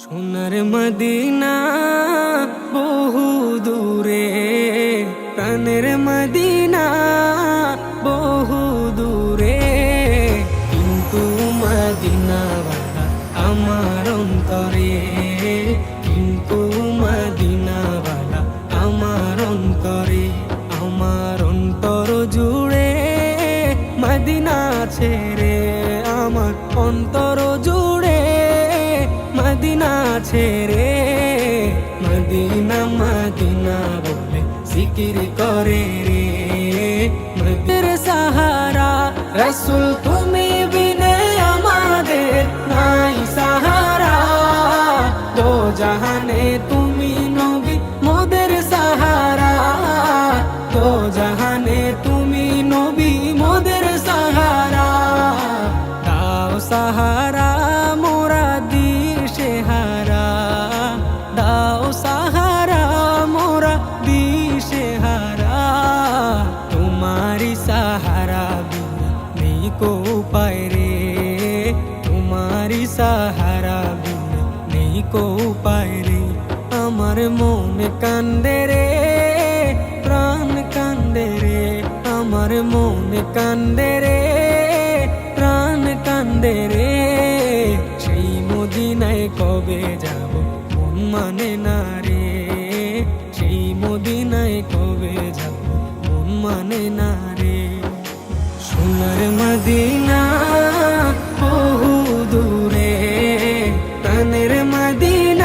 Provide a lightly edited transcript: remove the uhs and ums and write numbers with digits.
সোনার মদিনা বহু দূরে, প্রাণের মদিনা বহু দূরে, কিন্তু মদিনাওয়ালা আমার অন্তরে, কিন্তু মদিনাওয়ালা আমার অন্তরে, আমার অন্তর জুড়ে মদিনা ছেড়ে, আমার অন্তর জুড়ে মদিনা ছেড়ে, মদিনা মদিনা বলে জিকির করে রে। মদির সাহারা রাসূল তুমি বিনে আমাদের নাই সাহারা, দো জাহানে তুমি নবী মোদের সাহারা, দো জাহানে তুমি নবী মোদের সাহারা, দাও সাহারা মোরা দিশেহারা, দাও সাহারা মোরা দিশেহারা, তোমারি সাহারা বিনা নেই কো উপায় রে, তোমারি সাহারা বিনা নেই কো উপায় রে। আমার মন কান্দে রে, প্রাণ কান্দে রে, আমার মন কান্দে রে, প্রাণ কান্দে রে, সেই মদিনায় কবে যাব মন মানে না রে, সেই মদিনায় কবে যাব মন মানে না রে। সোনার মদিনা বহু দূরে, প্রাণের মদিনা